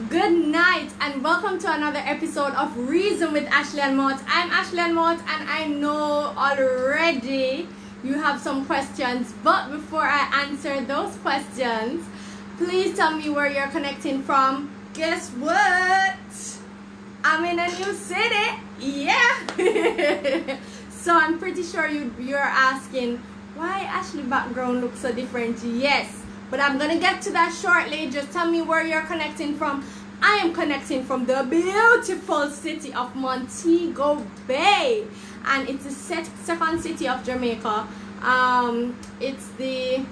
Good night and welcome to another episode of Reason with Ashleigh-Ann. I'm Ashleigh-Ann and I know already you have some questions, but before I answer those questions, please tell me where you're connecting from. Guess what? I'm in a new city. Yeah. So I'm pretty sure you're asking why Ashley background looks so different. Yes, but I'm gonna get to that shortly. Just tell me where you're connecting from. I am connecting from the beautiful city of Montego Bay, and it's the second city of Jamaica. It's the,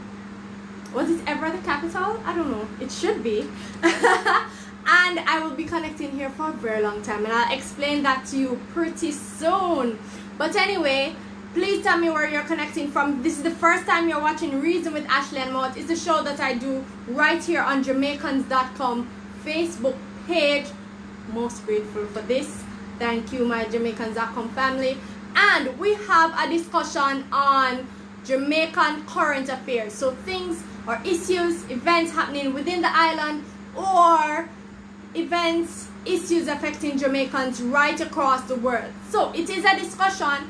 was it ever the capital? I don't know. It should be. And I will be connecting here for a very long time, and I'll explain that to you pretty soon. But anyway, please tell me where you're connecting from. This is the first time you're watching Reason with Ashleigh-Ann. It's a show that I do right here on Jamaicans.com Facebook page. Most grateful for this. Thank you, my Jamaicans.com family. And we have a discussion on Jamaican current affairs. So things or issues, events happening within the island, or events, issues affecting Jamaicans right across the world. So it is a discussion,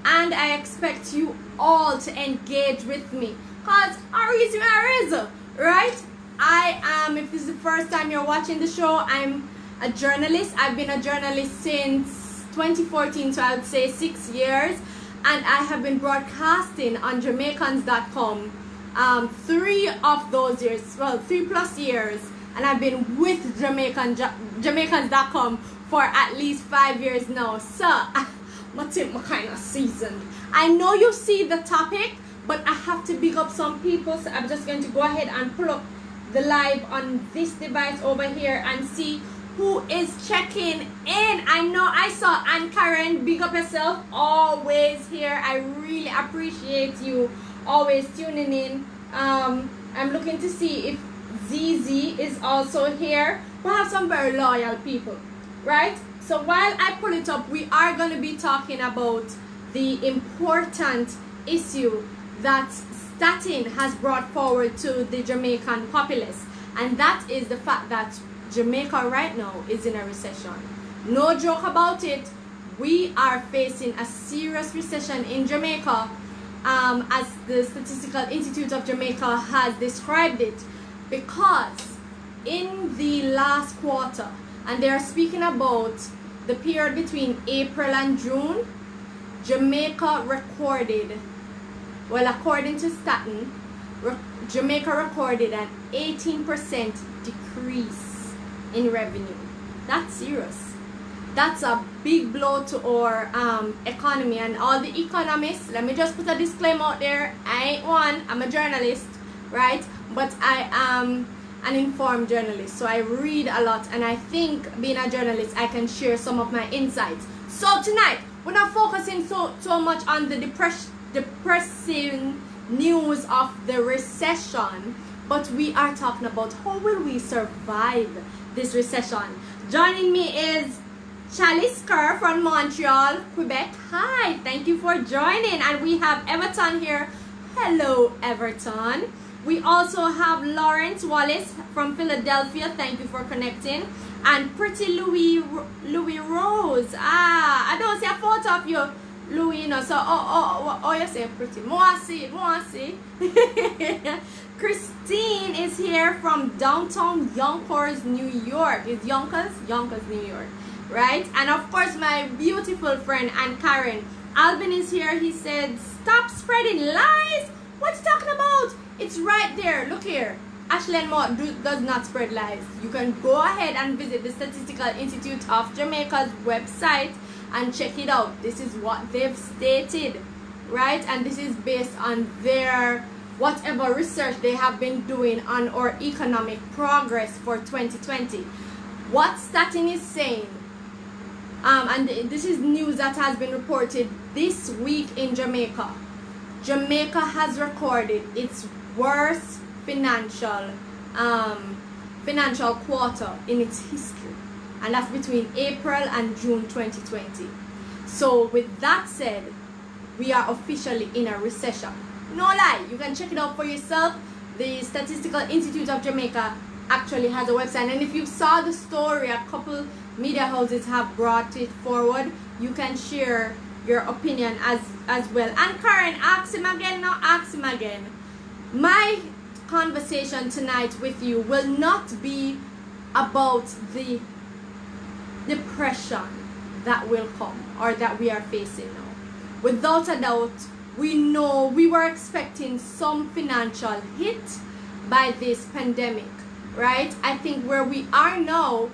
and I expect you all to engage with me, because right? I am, if this is the first time you're watching the show, I'm a journalist. I've been a journalist since 2014, so I would say 6 years, and I have been broadcasting on Jamaicans.com 3 of those years, well, 3+ years, and I've been with Jamaicans.com for at least 5 years now. So I think my kind of seasoned. I know you see the topic, but I have to big up some people, so I'm just going to go ahead and pull up the live on this device over here and see who is checking in. I know I saw Ann Karen, big up yourself, always here. I really appreciate you always tuning in. I'm looking to see if ZZ is also here. We have some very loyal people, right? So while I pull it up, we are going to be talking about the important issue that Statin has brought forward to the Jamaican populace, and that is the fact that Jamaica right now is in a recession. No joke about it. We are facing a serious recession in Jamaica, as the Statistical Institute of Jamaica has described it, because in the last quarter, and they are speaking about the period between April and June, Jamaica recorded, well, according to Statin, Jamaica recorded an 18% decrease in revenue. That's serious. That's a big blow to our economy, and all the economists. Let me just put a disclaimer out there. I ain't one. I'm a journalist, right? But I am an informed journalist, so I read a lot, and I think being a journalist, I can share some of my insights. So tonight, we're not focusing so much on the depressing news of the recession, but we are talking about how will we survive this recession. Joining me is Chalice Kerr from Montreal, Quebec. Hi, thank you for joining. And we have Everton here. Hello, Everton. We also have Lawrence Wallace from Philadelphia. Thank you for connecting. And pretty Louis Rose. I don't see a photo of you, Louis, you know. So you say pretty. More see. Christine is here from downtown Yonkers, New York. Is Yonkers, New York, right? And of course, my beautiful friend Ann Karen. Alvin is here. He said, "Stop spreading lies." What you talking about? It's right there. Look here. Ashleigh-Ann does not spread lies. You can go ahead and visit the Statistical Institute of Jamaica's website and check it out. This is what they've stated, right? And this is based on their whatever research they have been doing on our economic progress for 2020. What Statin is saying, and this is news that has been reported this week in Jamaica. Jamaica has recorded its worst financial quarter in its history, and that's between April and June 2020. So with that said, we are officially in a recession. No lie, you can check it out for yourself. The Statistical Institute of Jamaica actually has a website. And if you saw the story, a couple media houses have brought it forward. You can share your opinion as well. And Karen, ask him again now, ask him again. My conversation tonight with you will not be about the depression that will come or that we are facing now. Without a doubt, we know we were expecting some financial hit by this pandemic, right? I think where we are now,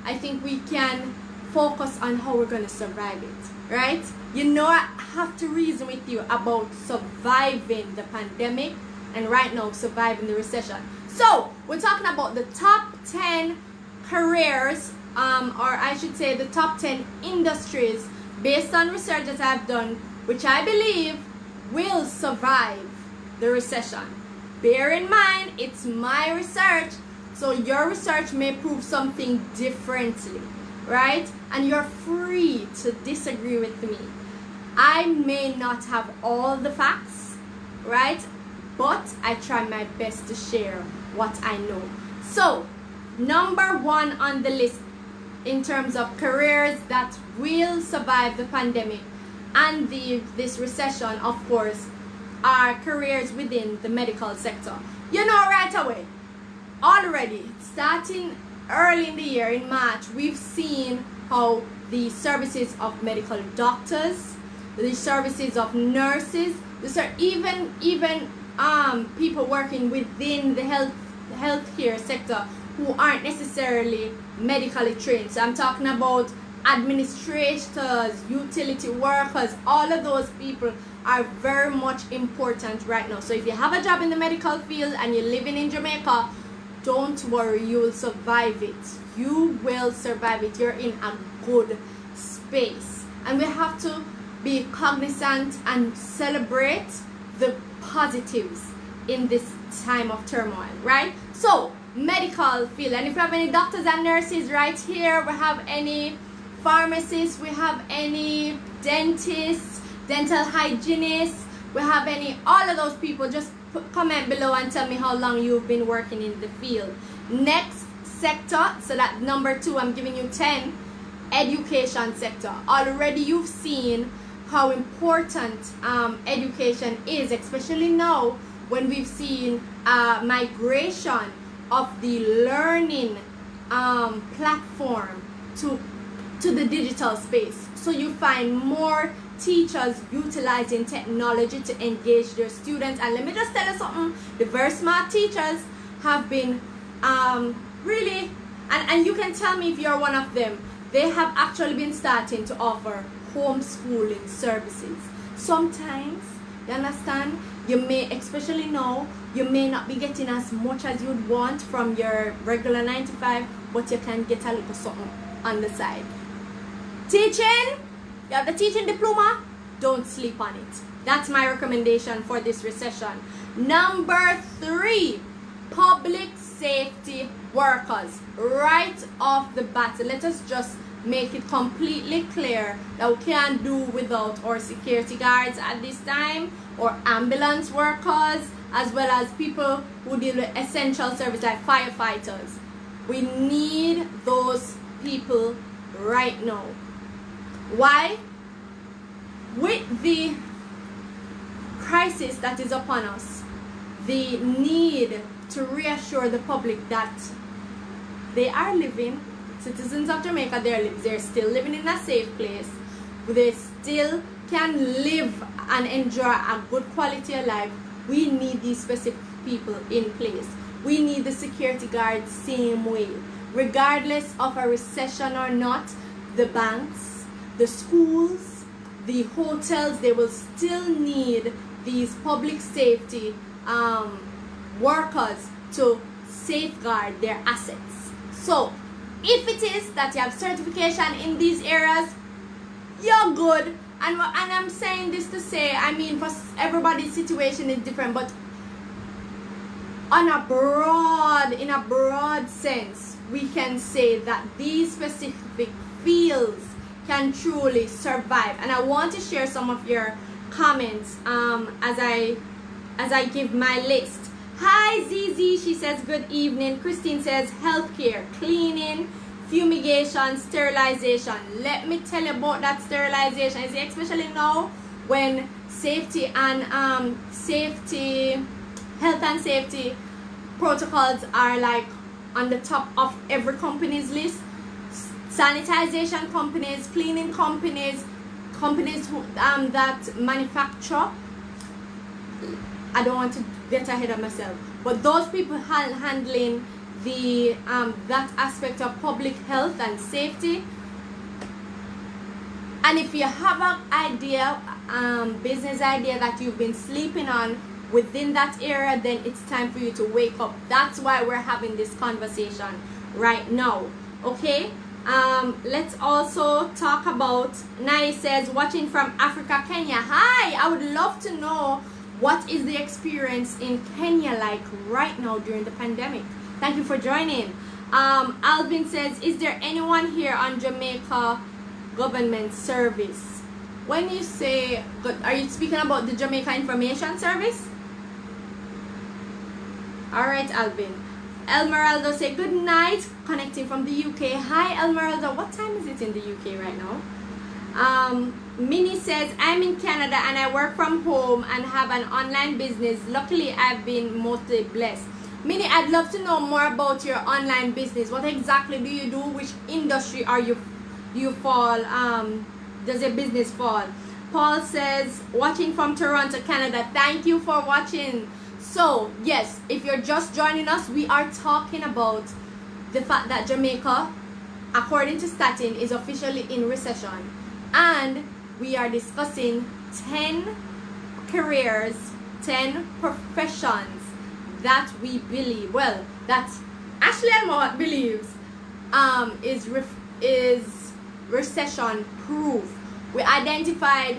I think we can focus on how we're going to survive it, right? You know, I have to reason with you about surviving the pandemic and right now surviving the recession. So we're talking about the top 10 careers, or I should say the top 10 industries based on research that I've done, which I believe will survive the recession. Bear in mind, it's my research, so your research may prove something differently, right? And you're free to disagree with me. I may not have all the facts, right? But I try my best to share what I know. So, number one on the list in terms of careers that will survive the pandemic and this recession, of course, are careers within the medical sector. You know, right away, already starting early in the year, in March, we've seen how the services of medical doctors, the services of nurses, even people working within the healthcare sector who aren't necessarily medically trained. So I'm talking about administrators, utility workers, all of those people are very much important right now. So if you have a job in the medical field and you're living in Jamaica, don't worry, you will survive it. You will survive it. You're in a good space. And we have to be cognizant and celebrate the positives in this time of turmoil, right? So, medical field. And if you have any doctors and nurses right here, we have any pharmacists, we have any dentists, dental hygienists, we have any, all of those people, just comment below and tell me how long you've been working in the field. Next sector, so that number 2, I'm giving you 10, education sector. Already you've seen how important education is, especially now when we've seen migration of the learning platform to the digital space. So you find more teachers utilizing technology to engage their students. And let me just tell you something, the very smart teachers have been really, and you can tell me if you're one of them, they have actually been starting to offer homeschooling services. Sometimes, you understand, you may, especially now, you may not be getting as much as you'd want from your regular 9 to 5, but you can get a little something on the side. Teaching, you have the teaching diploma, don't sleep on it. That's my recommendation for this recession. Number 3, public safety workers. Right off the bat, let us just make it completely clear that we can't do without our security guards at this time, or ambulance workers, as well as people who deal with essential service like firefighters. We need those people right now. Why? With the crisis that is upon us, the need to reassure the public that they are living, citizens of Jamaica, they're still living in a safe place, they still can live and enjoy a good quality of life. We need these specific people in place. We need the security guards same way. Regardless of a recession or not, the banks, the schools, the hotels, they will still need these public safety workers to safeguard their assets. So, if it is that you have certification in these areas, you're good. And I'm saying this to say, I mean, for everybody's situation is different, but in a broad sense, we can say that these specific fields can truly survive. And I want to share some of your comments as I give my list. Hi ZZ, she says good evening. Christine says healthcare, cleaning, fumigation, sterilization. Let me tell you about that sterilization. You see, especially now when safety and health and safety protocols are like on the top of every company's list. Sanitization companies, cleaning companies, companies who, that manufacture. I don't want to get ahead of myself, but those people handling the that aspect of public health and safety. And if you have an idea, business idea that you've been sleeping on within that area, then it's time for you to wake up. That's why we're having this conversation right now. Okay, let's also talk about, Nai says watching from Africa, Kenya. Hi, I would love to know what is the experience in Kenya like right now during the pandemic. Thank you for joining. Alvin says, is there anyone here on Jamaica government service? When you say, are you speaking about the Jamaica Information Service? Alright, Alvin. Elmeraldo say good night, connecting from the UK. Hi Elmeraldo, what time is it in the UK right now? Minnie says, I'm in Canada and I work from home and have an online business. Luckily, I've been mostly blessed. Minnie, I'd love to know more about your online business. What exactly do you do? Which industry are you fall? Does your business fall? Paul says, watching from Toronto, Canada. Thank you for watching. So, yes, if you're just joining us, we are talking about the fact that Jamaica, according to Statin, is officially in recession. And we are discussing 10 careers, 10 professions that we believe, well, that Ashleigh-Ann believes is recession proof. We identified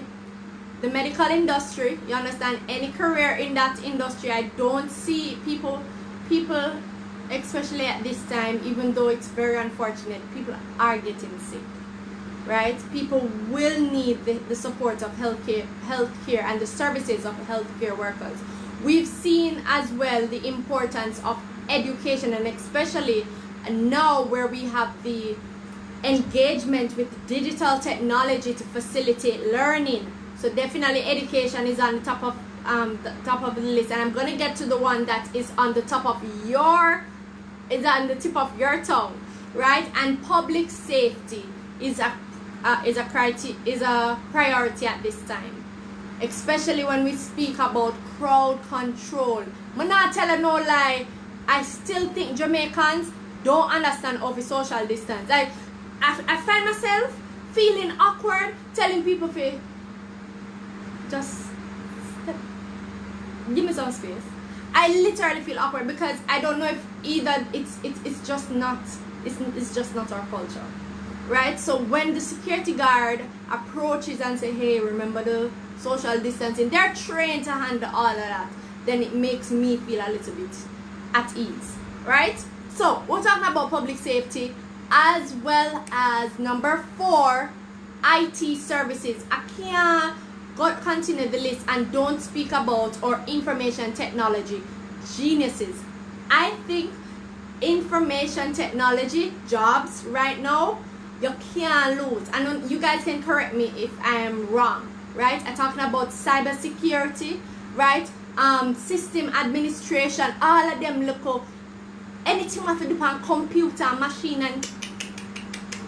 the medical industry. You understand? Any career in that industry, I don't see people, especially at this time, even though it's very unfortunate, people are getting sick. Right? People will need the support of healthcare and the services of healthcare workers. We've seen as well the importance of education, and especially now where we have the engagement with digital technology to facilitate learning. So definitely education is on the top of the list, and I'm gonna get to the one that is on the top of on the tip of your tongue, right? And public safety is a priority at this time, especially when we speak about crowd control. I'm not telling no lie, I still think Jamaicans don't understand of the social distance. Like I find myself feeling awkward telling people to just give me some space. I literally feel awkward because I don't know if either it's just not our culture. Right? So when the security guard approaches and say, hey, remember the social distancing, they're trained to handle all of that, then it makes me feel a little bit at ease. Right? So we're talking about public safety, as well as number 4, IT services. I can't continue the list and don't speak about our information technology geniuses. I think information technology jobs right now, you can't lose. And you guys can correct me if I am wrong, right? I'm talking about cyber security, right? System administration, all of them look up. Anything you have to do on computer, machine, and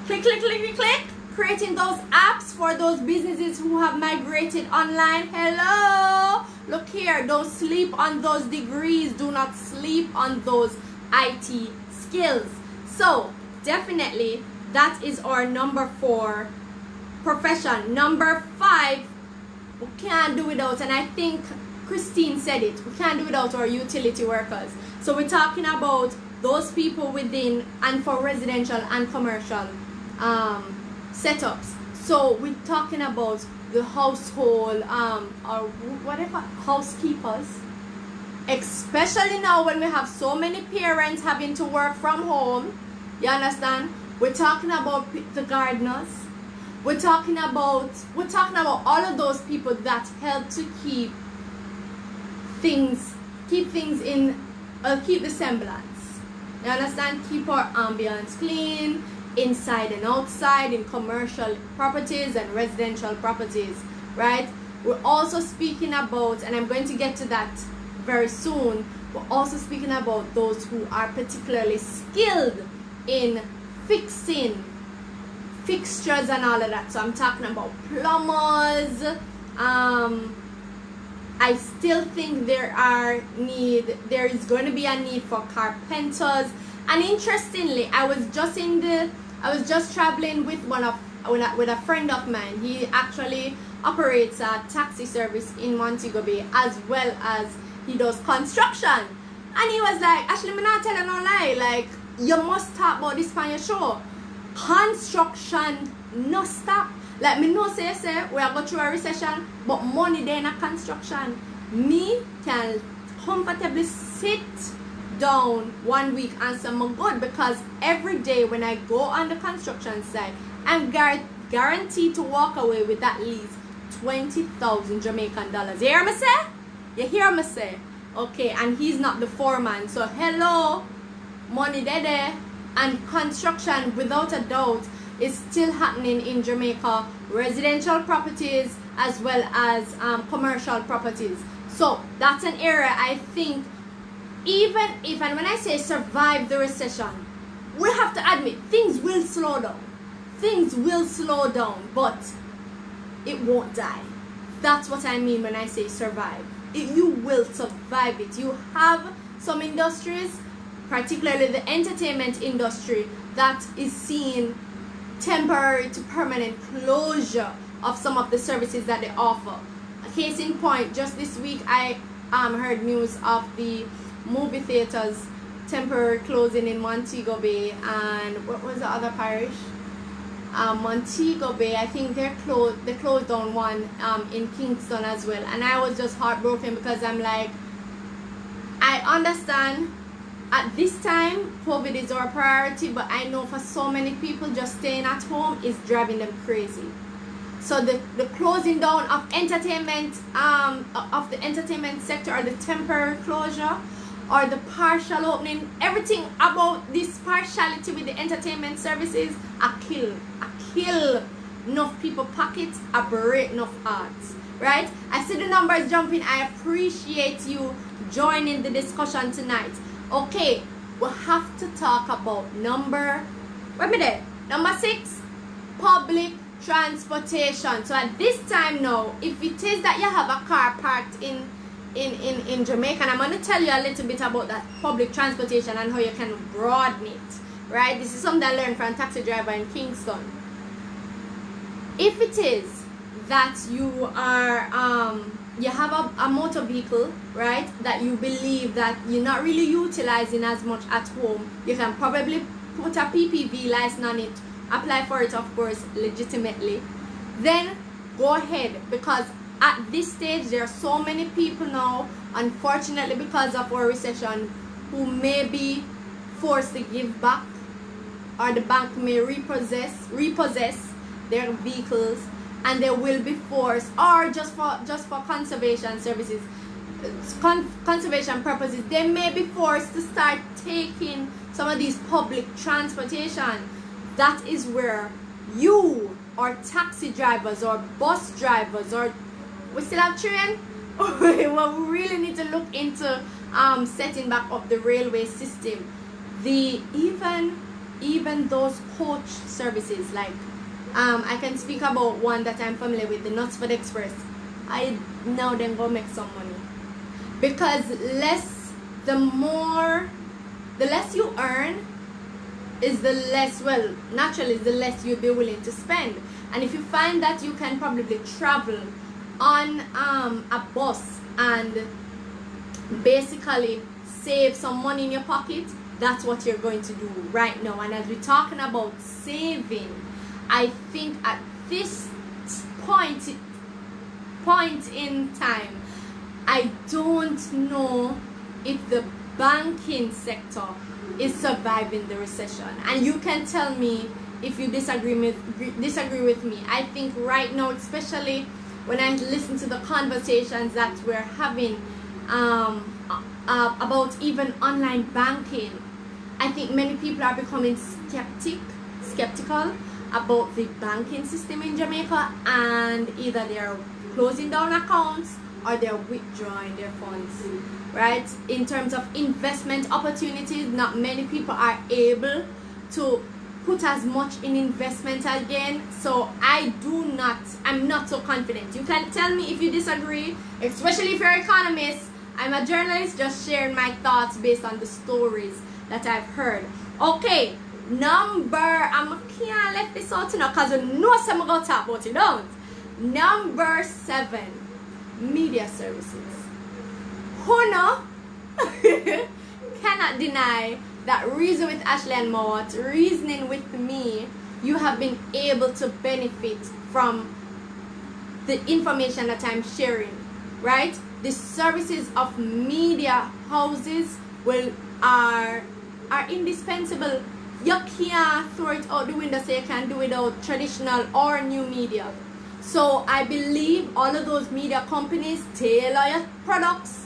click, click, click, click, click. Creating those apps for those businesses who have migrated online. Hello! Look here, don't sleep on those degrees. Do not sleep on those IT skills. So, definitely, that is our number 4 profession. Number 5, we can't do without, and I think Christine said it, we can't do without our utility workers. So we're talking about those people within and for residential and commercial setups. So we're talking about the household or whatever, housekeepers, especially now when we have so many parents having to work from home. You understand? We're talking about the gardeners. We're talking about all of those people that help to keep things keep things in, keep the semblance. You understand? Keep our ambience clean, inside and outside, in commercial properties and residential properties, right? We're also speaking about, and I'm going to get to that very soon, we're also speaking about those who are particularly skilled in fixing fixtures and all of that. So I'm talking about plumbers. I still think there is going to be a need for carpenters. And interestingly, I was just traveling with with a friend of mine. He actually operates a taxi service in Montego Bay, as well as he does construction. And he was like, Ashley, I'm not telling no lie, like, you must talk about this on your show. Construction no stop. Like, me know say we are going through a recession, but money there in a construction. Me can comfortably sit down 1 week and say I'm good, because every day when I go on the construction site, I'm guaranteed to walk away with at least 20,000 Jamaican dollars. You hear me say? You hear me say? Okay, and he's not the foreman. So hello, money there. And construction, without a doubt, is still happening in Jamaica. Residential properties as well as commercial properties. So that's an area I think, even if, and when I say survive the recession, we have to admit things will slow down. Things will slow down, but it won't die. That's what I mean when I say survive. You will survive it. You have some industries, particularly the entertainment industry, that is seeing temporary to permanent closure of some of the services that they offer. A case in point, just this week I heard news of the movie theaters temporary closing in Montego Bay, and what was the other parish? Montego Bay, I think they closed down one in Kingston as well. And I was just heartbroken, because I'm like, I understand at this time COVID is our priority, but I know for so many people just staying at home is driving them crazy. So the closing down of entertainment, of the entertainment sector, or the temporary closure, or the partial opening, everything about this partiality with the entertainment services, a kill enough people pockets, a break enough hearts, right? I see the numbers jumping. I appreciate you joining the discussion tonight. Okay, we have to talk about number 6, public transportation. So at this time now, if it is that you have a car parked in Jamaica, and I'm going to tell you a little bit about that public transportation and how you can broaden it, right? This is something I learned from a taxi driver in Kingston. If it is that you are you have a motor vehicle, right, that you believe that you're not really utilizing as much at home, you can probably put a PPV license on it, apply for it, of course, legitimately. Then go ahead, because at this stage there are so many people now, unfortunately, because of our recession, who may be forced to give back, or the bank may repossess their vehicles, and they will be forced, or just for conservation services, conservation purposes, they may be forced to start taking some of these public transportation. That is where you, or taxi drivers, or bus drivers, or we still have train. Well, we really need to look into setting back up the railway system. Even those coach services, like I can speak about one that I'm familiar with, the Knutsford Express. I know them go make some money, because the less you earn is the less, well, naturally the less you'll be willing to spend. And if you find that you can probably travel on a bus and basically save some money in your pocket, that's what you're going to do right now. And as we're talking about saving, I think at this point in time, I don't know if the banking sector is surviving the recession. And you can tell me if you disagree with me. I think right now, especially when I listen to the conversations that we're having about even online banking. I think many people are becoming skeptical about the banking system in Jamaica, and either they're closing down accounts or they're withdrawing their funds, right? In terms of investment opportunities, not many people are able to put as much in investment again. So I'm not so confident. You can tell me if you disagree, especially if you're an economist. I'm a journalist, just sharing my thoughts based on the stories that I've heard. Okay, I can't let this out now because you know I'm going to talk about it, don't. Number 7, media services. Who know? Cannot deny that reason with Ashleigh-Ann Mowat, reasoning with me, you have been able to benefit from the information that I'm sharing, right? The services of media houses are indispensable. You can't throw it out the window so you can do without traditional or new media. So I believe all of those media companies tailor your products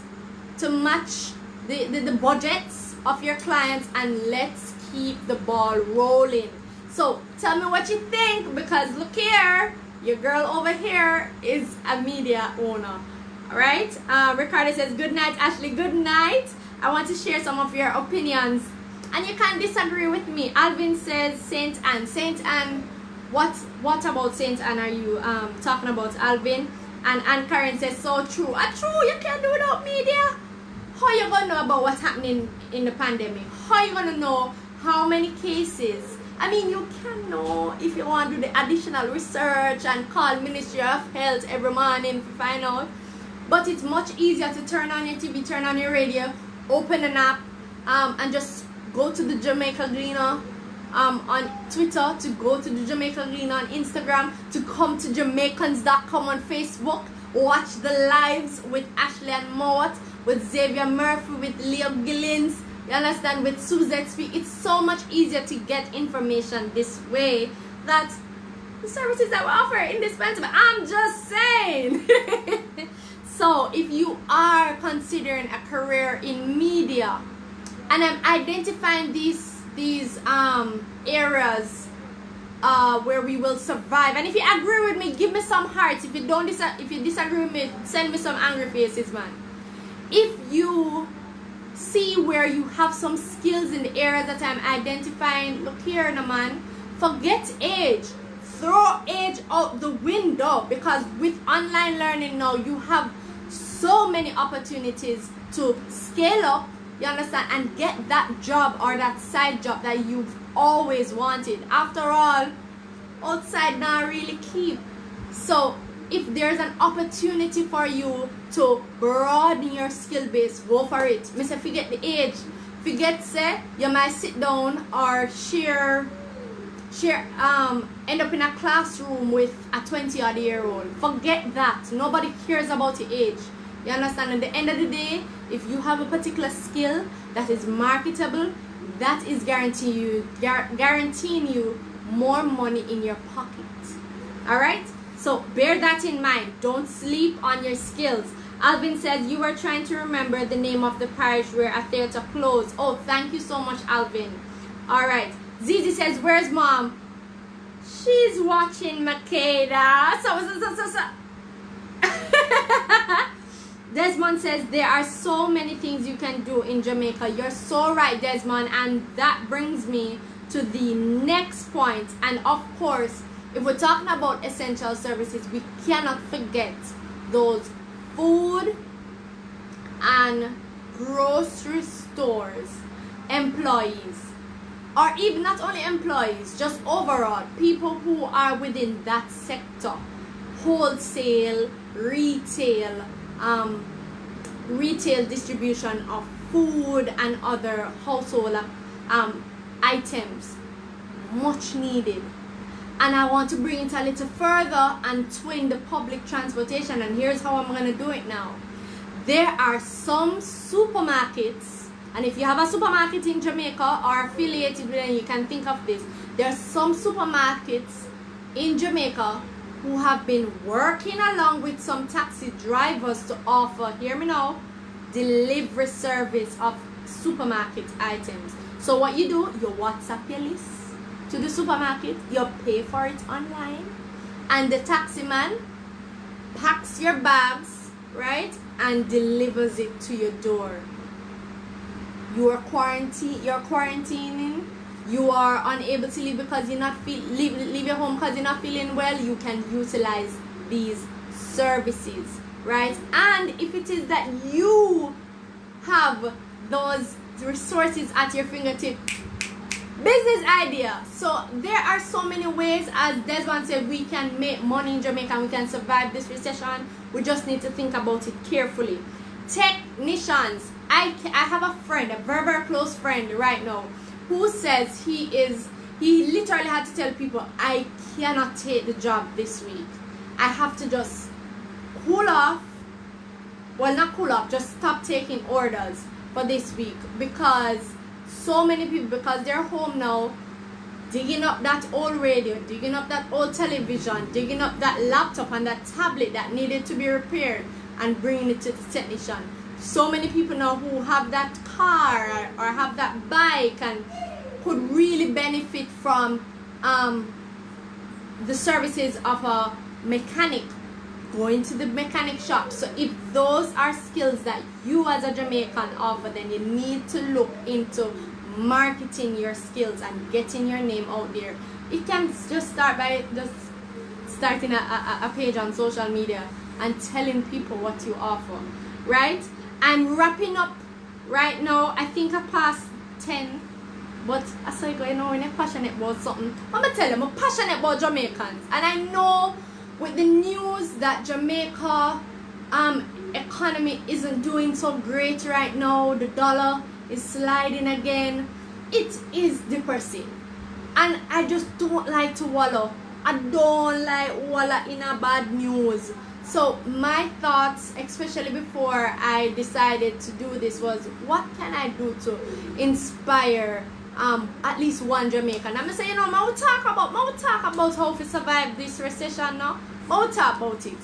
to match the budgets of your clients, and let's keep the ball rolling. So tell me what you think, because look here, your girl over here is a media owner. Alright, Ricardo says good night, Ashley, good night. I want to share some of your opinions and you can disagree with me. Alvin says Saint Anne. What about Saint Anne are you talking about, Alvin? And Anne Karen says so true. True, you can't do without media. How you gonna know about what's happening in the pandemic? How you gonna know how many cases? I mean, you can know if you want to do the additional research and call Ministry of Health every morning to find out. But it's much easier to turn on your TV, turn on your radio, open an app, and just go to the Jamaica Gleaner on Twitter, to go to the Jamaica Gleaner on Instagram, to come to Jamaicans.com on Facebook, watch the lives with Ashleigh-Ann Mowat, with Xavier Murphy, with Leo Gillins, you understand, with Suzette Speak. It's so much easier to get information this way that the services that we offer are indispensable. I'm just saying. So if you are considering a career in media, and I'm identifying these areas where we will survive, and if you agree with me, give me some hearts. If you don't if you disagree with me, send me some angry faces, man. If you see where you have some skills in the areas that I'm identifying, look here, no man, forget age. Throw age out the window, because with online learning now, you have so many opportunities to scale up, you understand, and get that job or that side job that you've always wanted. After all, outside now really keep. So if there's an opportunity for you to broaden your skill base, go for it. Mister, forget the age. Forget say you might sit down or end up in a classroom with a 20-odd-year-old. Forget that. Nobody cares about your age. You understand? At the end of the day, if you have a particular skill that is marketable, that is guaranteeing you more money in your pocket. Alright? So bear that in mind. Don't sleep on your skills. Alvin says you were trying to remember the name of the parish where a theater closed. Oh, thank you so much, Alvin. Alright. Zizi says, where's mom? She's watching Makeda. So. Desmond says there are so many things you can do in Jamaica. You're so right, Desmond. And that brings me to the next point. And of course, if we're talking about essential services, we cannot forget those food and grocery stores employees, or even not only employees, just overall people who are within that sector, wholesale, retail distribution of food and other household items, much needed. And I want to bring it a little further and twin the public transportation, and here's how I'm going to do it now. There are some supermarkets, and if you have a supermarket in Jamaica or affiliated with them, you can think of this. There are some supermarkets in Jamaica who have been working along with some taxi drivers to offer, hear me now, delivery service of supermarket items. So what you do, you WhatsApp your list to the supermarket, you pay for it online, and the taxi man packs your bags, right, and delivers it to your door. You're quarantining, you are unable to leave because you're not leave your home because you're not feeling well. You can utilize these services, right? And if it is that you have those resources at your fingertip, business idea. So there are so many ways, as Desmond said, we can make money in Jamaica and we can survive this recession. We just need to think about it carefully. Technicians. I have a friend, a very, very close friend right now, who says he literally had to tell people, I cannot take the job this week. I have to just cool off. Well, not cool off, just stop taking orders for this week, because so many people, because they're home now, digging up that old radio, digging up that old television, digging up that laptop and that tablet that needed to be repaired and bringing it to the technician. So many people now who have that car or have that bike and could really benefit from the services of a mechanic, going to the mechanic shop. So if those are skills that you as a Jamaican offer, then you need to look into marketing your skills and getting your name out there. It can just start by just starting a page on social media and telling people what you offer, right? I'm wrapping up right now. I think I passed 10, but I saw you know, when you're passionate about something, I'm gonna tell you, I'm passionate about Jamaicans, and I know with the news that Jamaica economy isn't doing so great right now, the dollar is sliding again, it is depressing, and I just don't like to wallow. I don't like wallow in a bad news. So my thoughts, especially before I decided to do this, was what can I do to inspire at least one Jamaican. I'm gonna say, you know, I will talk about how to survive this recession now. I will talk about it.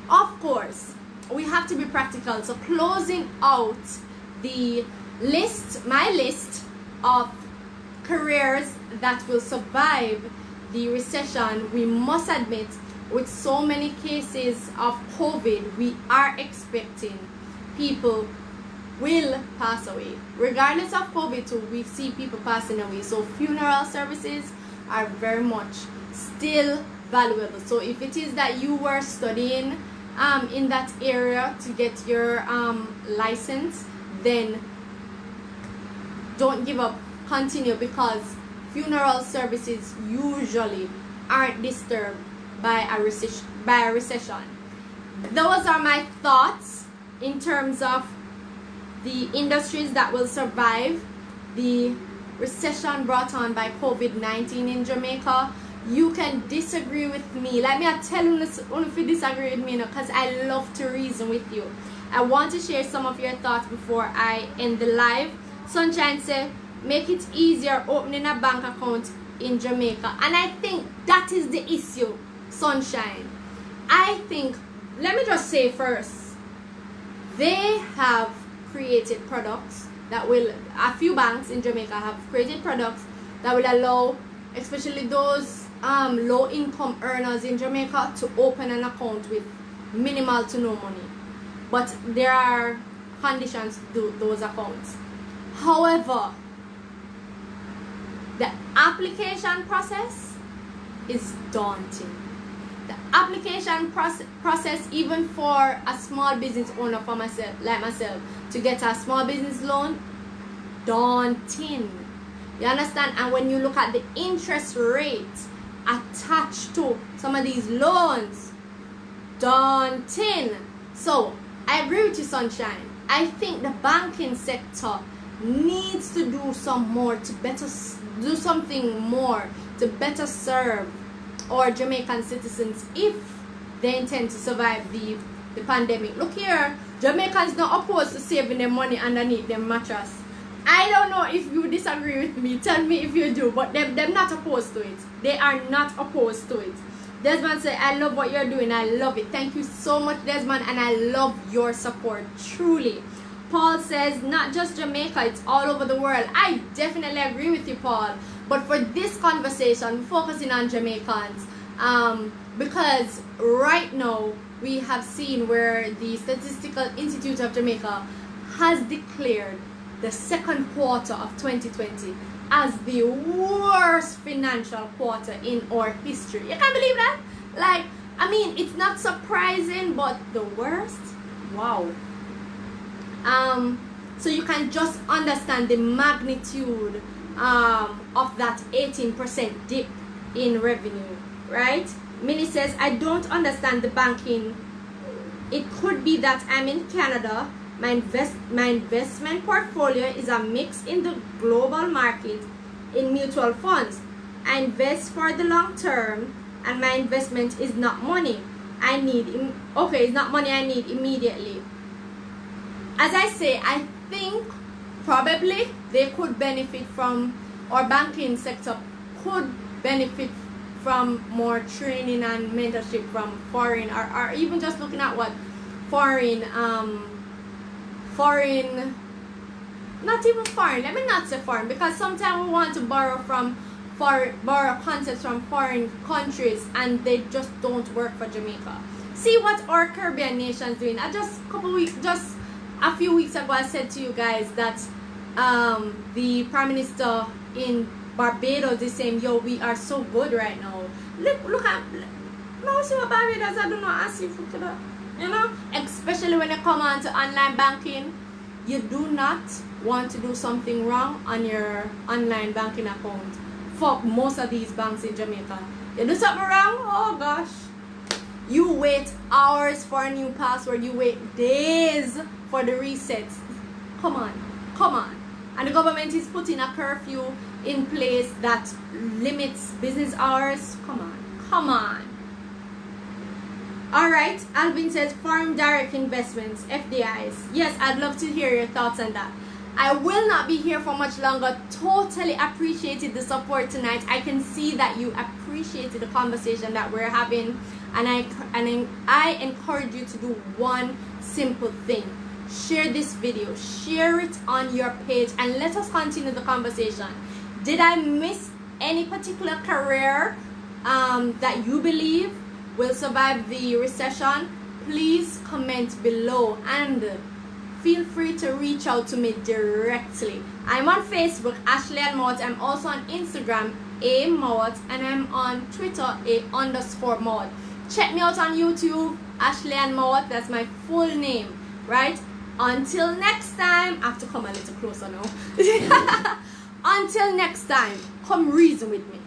Of course, we have to be practical. So closing out the list, my list of careers that will survive the recession, we must admit, with so many cases of COVID, we are expecting people will pass away. Regardless of COVID too, we see people passing away. So funeral services are very much still valuable. So if it is that you were studying in that area to get your license, then don't give up, continue, because funeral services usually aren't disturbed by a recession. Those are my thoughts in terms of the industries that will survive the recession brought on by COVID-19 in Jamaica. You can disagree with me. Let me tell you if you disagree with me, because I love to reason with you. I want to share some of your thoughts before I end the live. Sunshine said, make it easier opening a bank account in Jamaica. And I think that is the issue, Sunshine. I think, let me just say first, they have created products that will, a few banks in Jamaica have created products that will allow, especially those low income earners in Jamaica, to open an account with minimal to no money. But there are conditions to do those accounts. However, the application process is daunting. The application process, even for a small business owner for myself, like myself, to get a small business loan, daunting. You understand? And when you look at the interest rate attached to some of these loans, daunting. So I agree with you, Sunshine. I think the banking sector needs to do some more to better do something more to better serve our Jamaican citizens if they intend to survive the pandemic. Look here, Jamaicans not opposed to saving their money underneath their mattress. I don't know if you disagree with me. Tell me if you do, but they're not opposed to it. They are not opposed to it. Desmond said, I love what you're doing. I love it. Thank you so much, Desmond, and I love your support, truly. Paul says, not just Jamaica, it's all over the world. I definitely agree with you, Paul. But for this conversation, we're focusing on Jamaicans. Because right now, we have seen where the Statistical Institute of Jamaica has declared the second quarter of 2020 as the worst financial quarter in our history. You can't believe that? Like, I mean, it's not surprising, but the worst? Wow. So you can just understand the magnitude of that 18% dip in revenue, right? Millie says, I don't understand the banking. It could be that I'm in Canada. My investment portfolio is a mix in the global market in mutual funds. I invest for the long term, and my investment is not money I need. Okay, it's not money I need immediately. As I say, I think probably they could benefit from, or banking sector could benefit from more training and mentorship from foreign, or even just looking at what foreign, not even foreign, let me not say foreign, because sometimes we want to borrow concepts from foreign countries and they just don't work for Jamaica. See what our Caribbean nations doing. Just a few weeks ago I said to you guys that the Prime Minister in Barbados is saying, yo, we are so good right now. Look at, no, see what Barbados, I do not ask you for that. You know, especially when you come on to online banking, you do not want to do something wrong on your online banking account. For most of these banks in Jamaica, you do something wrong, oh gosh, you wait hours for a new password, you wait days for the resets. Come on. And the government is putting a curfew in place that limits business hours. Come on. Alright, Alvin says foreign direct investments, FDIs. Yes, I'd love to hear your thoughts on that. I will not be here for much longer. Totally appreciated the support tonight. I can see that you appreciated the conversation that we're having, and I encourage you to do one simple thing. Share this video, share it on your page, and let us continue the conversation. Did I miss any particular career that you believe will survive the recession? Please comment below and feel free to reach out to me directly. I'm on Facebook, Ashleigh-Ann. I'm also on Instagram, A-Mowat, and I'm on Twitter, A_Mowat. Check me out on YouTube, Ashleigh-Ann. That's my full name, right? Until next time, I have to come a little closer now. Until next time, come reason with me.